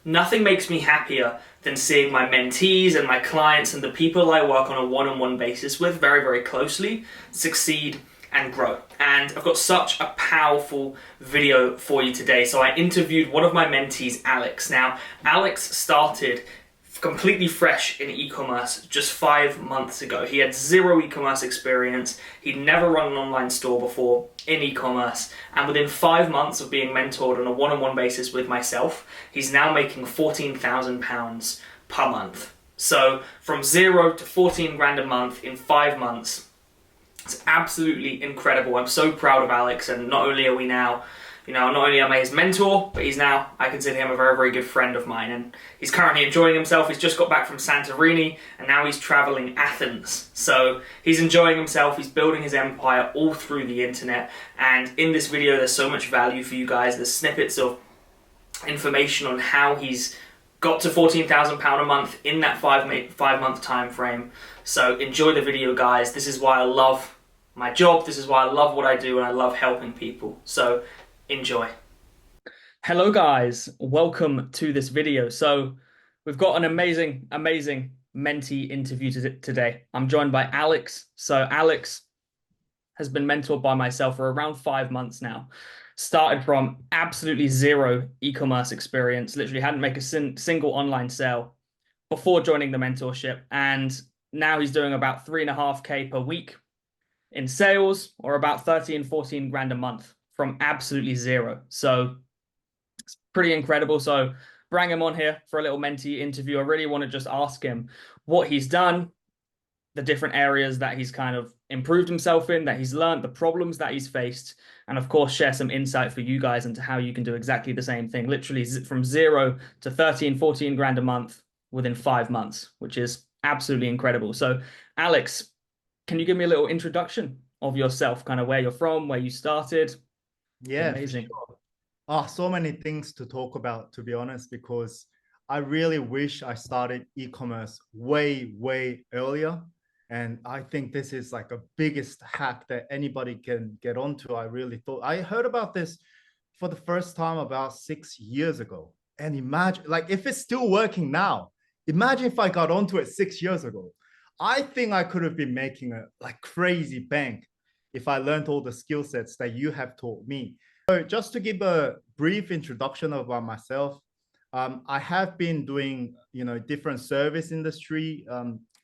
Nothing makes me happier than seeing my mentees and my clients and the people I work on a one-on-one basis with very, very closely succeed and grow. And I've got such a powerful video for you today. So I interviewed one of my mentees, Alex. Now, Alex started completely fresh in e-commerce just 5 months ago. He had zero e-commerce experience. He'd never run an online store before in e-commerce. And within 5 months of being mentored on a one-on-one basis with myself, he's now making £14,000 per month. So from 0 to 14 grand a month in 5 months. It's absolutely incredible. I'm so proud of Alex, and not only are we now, not only am I his mentor, but he's now, I consider him a very, very good friend of mine, and he's currently enjoying himself. He's just got back from Santorini, and now he's traveling Athens. So he's enjoying himself, he's building his empire all through the internet, and in this video there's so much value for you guys. There's snippets of information on how he's got to £14,000 a month in that 5 month time frame. So enjoy the video, guys. This is why I love my job. This is why I love what I do, and I love helping people. So enjoy. Hello, guys. Welcome to this video. So we've got an amazing mentee interview today. I'm joined by Alex. So Alex has been mentored by myself for around 5 months now. Started from absolutely zero e-commerce experience, literally hadn't made a single online sale before joining the mentorship. And now he's doing about 3.5K per week in sales, or about 13, 14 grand a month from absolutely zero. So it's pretty incredible. So bring him on here for a little mentee interview. I really want to just ask him what he's done, the different areas that he's kind of improved himself in, that he's learned, the problems that he's faced, and of course share some insight for you guys into how you can do exactly the same thing, literally from 0 to 13, 14 grand a month within 5 months, which is absolutely incredible. So Alex, can you give me a little introduction of yourself, kind of where you're from, where you started? Yeah, Amazing. for sure. So many things to talk about, to be honest, because I really wish I started e-commerce way earlier. And I think this is like a biggest hack that anybody can get onto. I really thought I heard about this for the first time about 6 years ago. And imagine, like, if it's still working now, imagine if I got onto it 6 years ago. I think I could have been making a like crazy bank if I learned all the skill sets that you have taught me. So just to give a brief introduction about myself, I have been doing, different service industry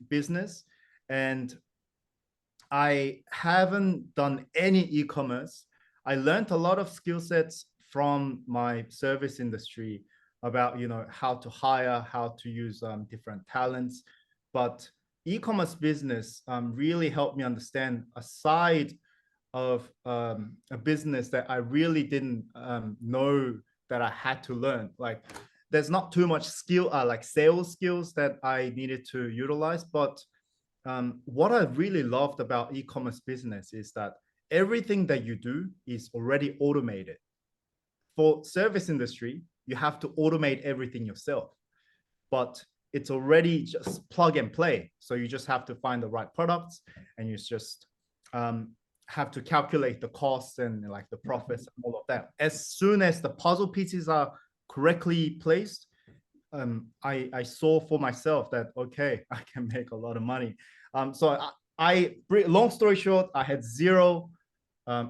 business, and I haven't done any e-commerce. I learned a lot of skill sets from my service industry about, how to hire, how to use different talents. But e-commerce business really helped me understand a side of a business that I really didn't know that I had to learn. Like, there's not too much skill, like sales skills that I needed to utilize. But what I really loved about e-commerce business is that everything that you do is already automated. For service industry, you have to automate everything yourself, but it's already just plug and play. So you just have to find the right products, and you just have to calculate the costs and like the profits and all of that. As soon as the puzzle pieces are correctly placed, I saw for myself that, okay, I can make a lot of money. So long story short, I had zero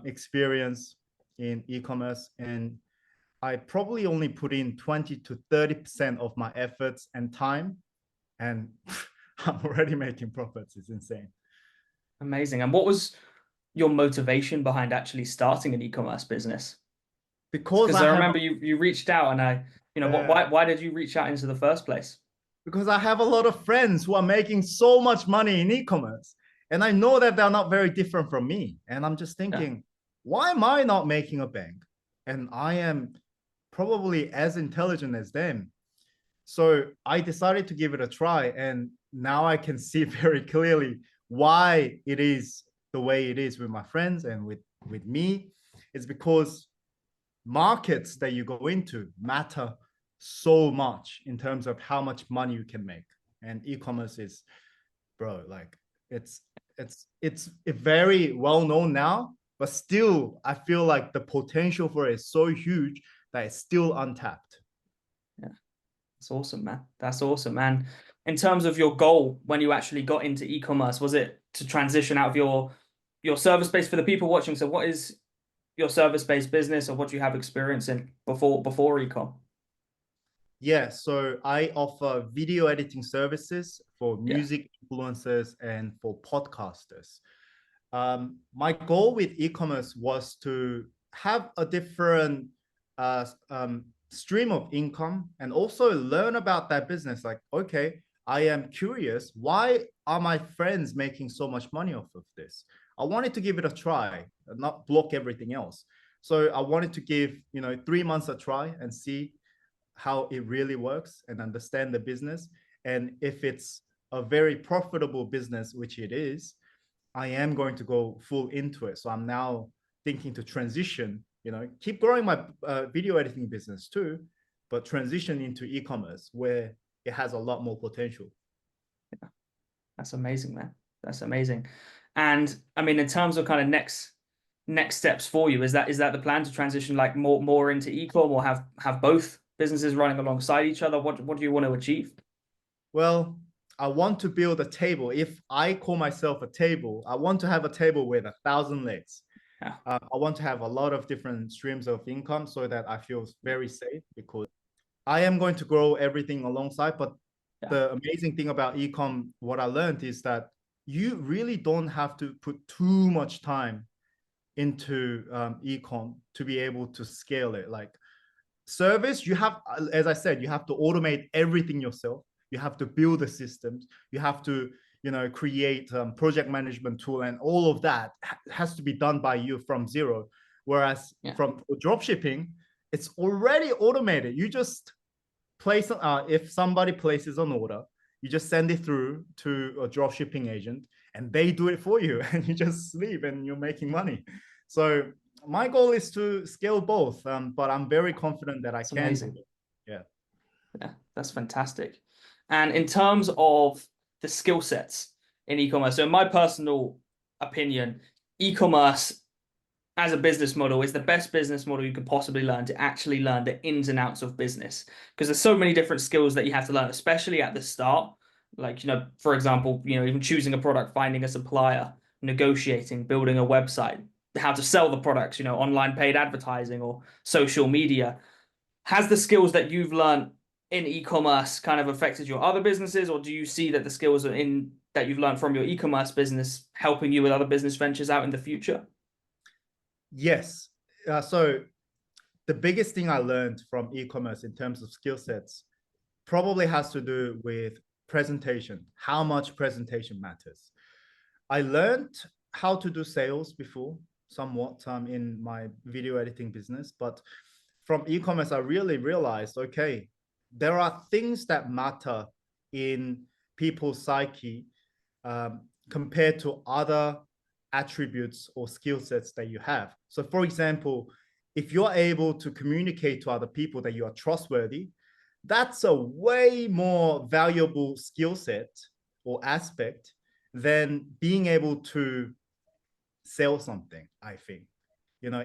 experience in e-commerce, and I probably only put in 20 to 30% of my efforts and time, and I'm already making profits. It's insane. Amazing. And what was your motivation behind actually starting an e-commerce business? Because Because I remember you reached out, and why did you reach out into the first place? because I have a lot of friends who are making so much money in e-commerce, and I know that they're not very different from me. And I'm just thinking, why am I not making a bank? And I am probably as intelligent as them. So I decided to give it a try, and now I can see very clearly why it is the way it is with my friends and with me. It's because markets that you go into matter so much in terms of how much money you can make. And e-commerce is, bro, like it's very well known now, but still I feel like the potential for it is so huge that it's still untapped. Yeah. That's awesome, man. That's awesome. And in terms of your goal when you actually got into e-commerce, was it to transition out of your service base for the people watching? So what is your service-based business, or what do you have experience in before ecom? Yeah, so I offer video editing services for Yeah. music influencers and for podcasters. My goal with e-commerce was to have a different uh, um, stream of income and also learn about that business. Like, okay, I am curious. Why are my friends making so much money off of this? I wanted to give it a try, not block everything else. So I wanted to give, 3 months a try and see how it really works and understand the business. And if it's a very profitable business, which it is, I am going to go full into it. So I'm now thinking to transition, keep growing my video editing business too, but transition into e-commerce where it has a lot more potential. That's amazing, man. That's amazing. And I mean, in terms of kind of next steps for you, is that the plan to transition like more into e-com, or have both businesses running alongside each other? What do you want to achieve? Well, I want to build a table. If I call myself a table, I want to have a table with 1,000 legs. Yeah. I want to have a lot of different streams of income so that I feel very safe, because I am going to grow everything alongside. But Yeah. the amazing thing about ecom, what I learned is that you really don't have to put too much time into ecom to be able to scale it. Like service, you have, as I said, you have to automate everything yourself. You have to build the systems. You have to, create project management tool, and all of that has to be done by you from zero. Whereas Yeah. from drop shipping, it's already automated. You just place, if somebody places an order, you just send it through to a drop shipping agent and they do it for you, and you just sleep and you're making money. So my goal is to scale both, but I'm very confident that I It's can do amazing. it. Yeah. Yeah, that's fantastic. And in terms of the skill sets in e-commerce, so in my personal opinion, e-commerce as a business model is the best business model you could possibly learn to actually learn the ins and outs of business. Because there's so many different skills that you have to learn, especially at the start. Like, for example, even choosing a product, finding a supplier, negotiating, building a website, how to sell the products, online paid advertising or social media. Has the skills that you've learned in e-commerce kind of affected your other businesses, or do you see that the skills that you've learned from your e-commerce business helping you with other business ventures out in the future? Yes. So the biggest thing I learned from e-commerce in terms of skill sets probably has to do with presentation, how much presentation matters. I learned how to do sales before, somewhat, in my video editing business, but from e-commerce, I really realized, okay, there are things that matter in people's psyche, compared to other attributes or skill sets that you have. So for example, if you're able to communicate to other people that you are trustworthy, that's a way more valuable skill set or aspect than being able to sell something, I think.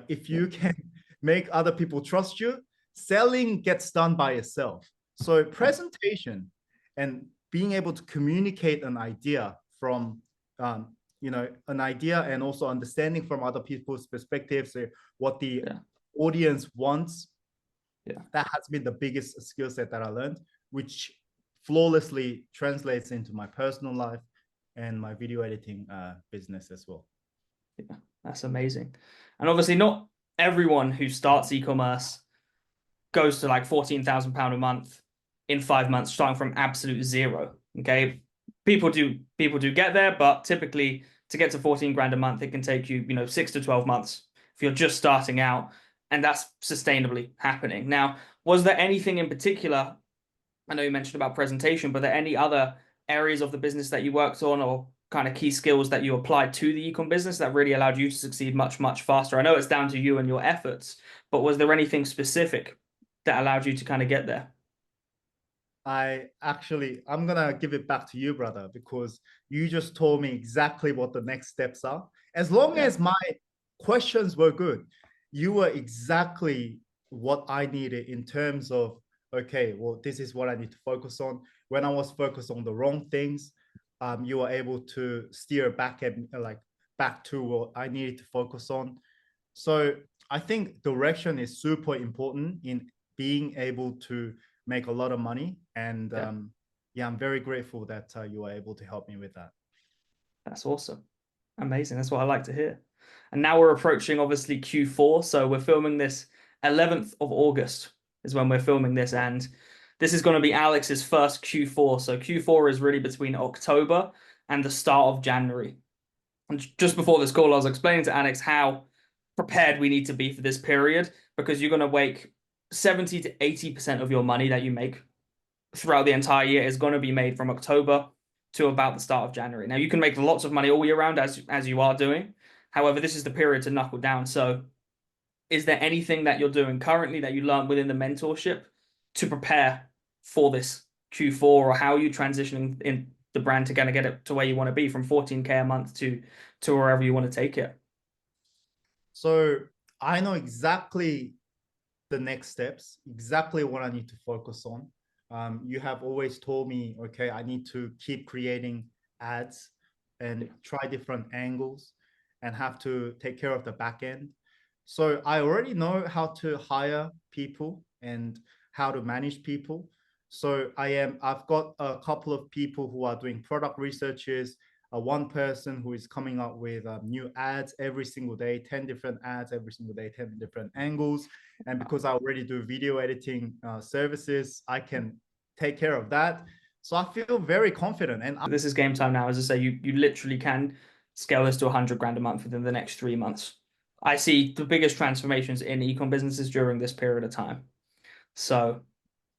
If you can make other people trust you, selling gets done by itself. So presentation and being able to communicate an idea from, an idea, and also understanding from other people's perspectives, what the audience wants, that has been the biggest skill set that I learned, which flawlessly translates into my personal life and my video editing business as well. Yeah, that's amazing. And obviously not everyone who starts e-commerce goes to like £14,000 a month in 5 months, starting from absolute zero. Okay. People do get there, but typically to get to 14 grand a month, it can take you, 6 to 12 months if you're just starting out, and that's sustainably happening. Now, was there anything in particular? I know you mentioned about presentation, but are there any other areas of the business that you worked on, or kind of key skills that you applied to the ecom business that really allowed you to succeed much, much faster? I know it's down to you and your efforts, but was there anything specific that allowed you to kind of get there? I'm gonna give it back to you, brother, because you just told me exactly what the next steps are. As long as my questions were good, you were exactly what I needed in terms of, okay, well, this is what I need to focus on. When I was focused on the wrong things, you were able to steer back at like back to what I needed to focus on. So I think direction is super important in being able to make a lot of money. And Yeah, yeah, I'm very grateful that you were able to help me with that. that's awesome. Amazing. That's what I like to hear. And now we're approaching obviously Q4. So we're filming this 11th of August is when we're filming this. And this is going to be Alex's first Q4. So Q4 is really between October and the start of January. And just before this call, I was explaining to Alex how prepared we need to be for this period because you're going to make 70 to 80% of your money that you make throughout the entire year is going to be made from October to about the start of January. Now you can make lots of money all year round as you are doing. However, this is the period to knuckle down. So is there anything that you're doing currently that you learned within the mentorship to prepare for this Q4, or how are you transitioning in the brand to kind of get it to where you want to be from 14K a month to wherever you want to take it? So I know exactly the next steps, exactly what I need to focus on. You have always told me, okay, I need to keep creating ads and try different angles and have to take care of the back end. So I already know how to hire people and how to manage people. So I've got a couple of people who are doing product researches, one person who is coming up with new ads every single day, 10 different ads every single day, 10 different angles. And because I already do video editing services, I can take care of that. So I feel very confident. And This is game time now. As I say, you literally can scale this to 100 grand a month within the next 3 months. I see the biggest transformations in ecom businesses during this period of time. So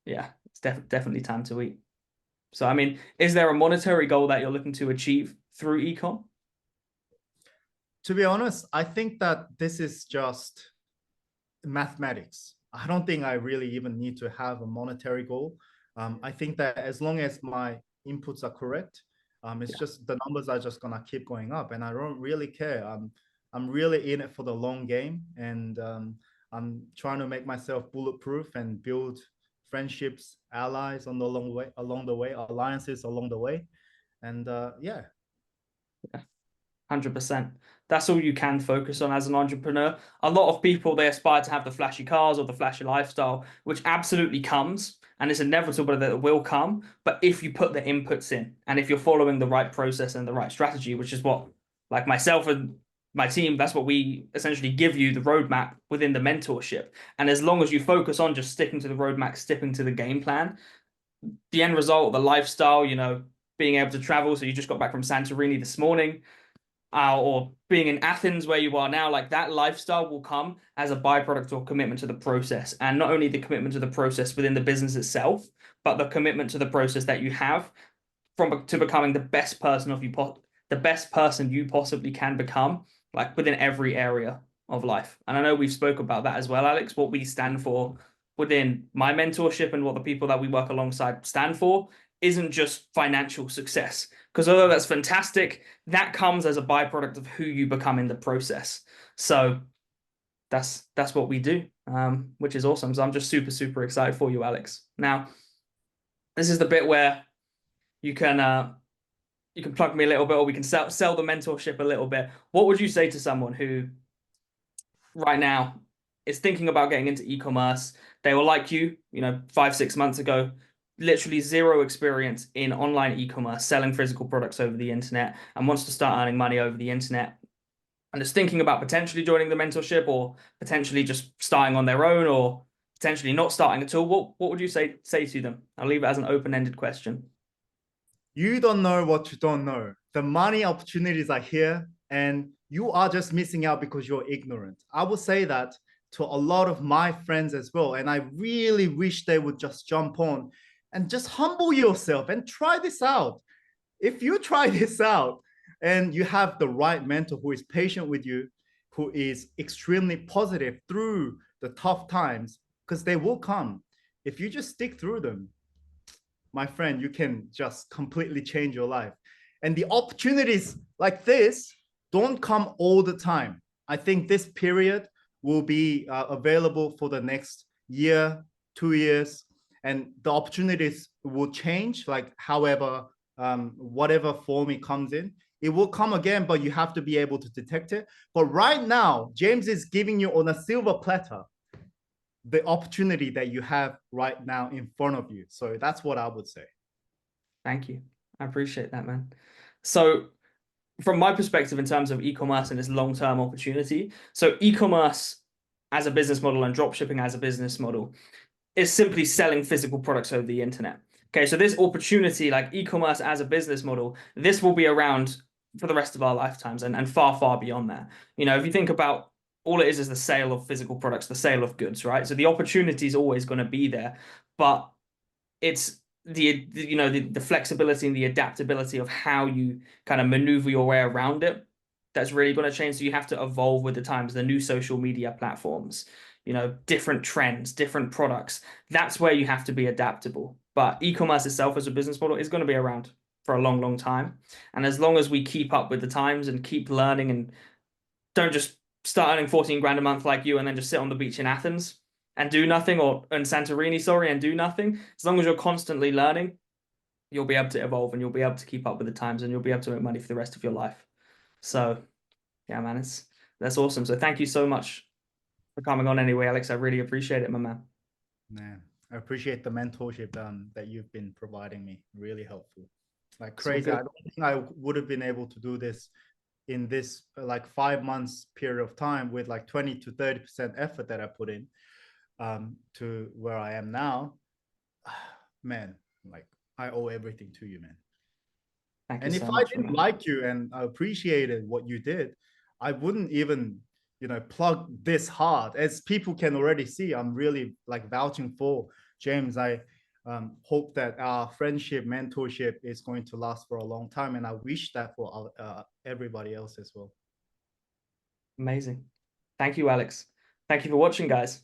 yeah, it's definitely time to eat. So I mean, is there a monetary goal that you're looking to achieve through ecom? to be honest, I think that this is just mathematics. I don't think I really even need to have a monetary goal. I think that as long as my inputs are correct, it's Yeah. just the numbers are just gonna keep going up, and I don't really care. I'm really in it for the long game, and I'm trying to make myself bulletproof and build friendships, allies on the long way, along the way, alliances along the way, and yeah. 100%. That's all you can focus on as an entrepreneur. A lot of people, they aspire to have the flashy cars or the flashy lifestyle, which absolutely comes and it's inevitable that it will come. But if you put the inputs in and if you're following the right process and the right strategy, which is what, like myself and my team, that's what we essentially give you the roadmap within the mentorship. And as long as you focus on just sticking to the roadmap, sticking to the game plan, the end result, the lifestyle, being able to travel. So you just got back from Santorini this morning, or being in Athens where you are now, like that lifestyle will come as a byproduct or commitment to the process. And not only the commitment to the process within the business itself, but the commitment to the process that you have to becoming the best person the best person you possibly can become, like within every area of life. And I know we've spoke about that as well, Alex, what we stand for within my mentorship and what the people that we work alongside stand for isn't just financial success. Because although that's fantastic, that comes as a byproduct of who you become in the process. So that's what we do, which is awesome. So I'm just super, super excited for you, Alex. Now, this is the bit where you can plug me a little bit, or we can sell the mentorship a little bit. What would you say to someone who right now is thinking about getting into e-commerce? They were like you, 5, 6 months ago, literally zero experience in online e-commerce, selling physical products over the internet, and wants to start earning money over the internet, and is thinking about potentially joining the mentorship or potentially just starting on their own or potentially not starting at all. What would you say to them? I'll leave it as an open-ended question. You don't know what you don't know. The money opportunities are here, and you are just missing out because you're ignorant. I would say that to a lot of my friends as well. And I really wish they would just jump on and just humble yourself and try this out. If you try this out and you have the right mentor who is patient with you, who is extremely positive through the tough times, because they will come. If you just stick through them, my friend, you can just completely change your life. And the opportunities like this don't come all the time. I think this period will be available for the next year, 2 years. and the opportunities will change, like however, whatever form it comes in, it will come again, but you have to be able to detect it. But right now, James is giving you on a silver platter the opportunity that you have right now in front of you. So that's what I would say. Thank you. I appreciate that, man. So from my perspective, in terms of e-commerce and its long-term opportunity, so e-commerce as a business model and dropshipping as a business model is simply selling physical products over the internet. Okay, so this opportunity, like e-commerce as a business model, this will be around for the rest of our lifetimes and far, far beyond that. You know, if you think about all it is the sale of physical products, the sale of goods, right? So the opportunity is always going to be there, but it's the flexibility and the adaptability of how you kind of maneuver your way around it that's really going to change. So you have to evolve with the times, the new social media platforms, different trends, different products. That's where you have to be adaptable. But e-commerce itself as a business model is going to be around for a long, long time. And as long as we keep up with the times and keep learning and don't just start earning 14 grand a month like you and then just sit on the beach in Athens and do nothing, or in Santorini, sorry, and do nothing. As long as you're constantly learning, you'll be able to evolve and you'll be able to keep up with the times and you'll be able to make money for the rest of your life. So yeah, man, that's awesome. So thank you so much for coming on anyway, Alex. I really appreciate it, my man. Man, I appreciate the mentorship that you've been providing me. Really helpful. Like crazy. I don't think I would have been able to do this in this like 5 months period of time with like 20 to 30% effort that I put in to where I am now. Man, like I owe everything to you, man. Thank you And so if I much, didn't man. like you and I appreciated what you did, I wouldn't even, plug this hard. As people can already see, I'm really like vouching for James. I hope that our friendship, mentorship is going to last for a long time. And I wish that for everybody else as well. Amazing. Thank you, Alex. Thank you for watching, guys.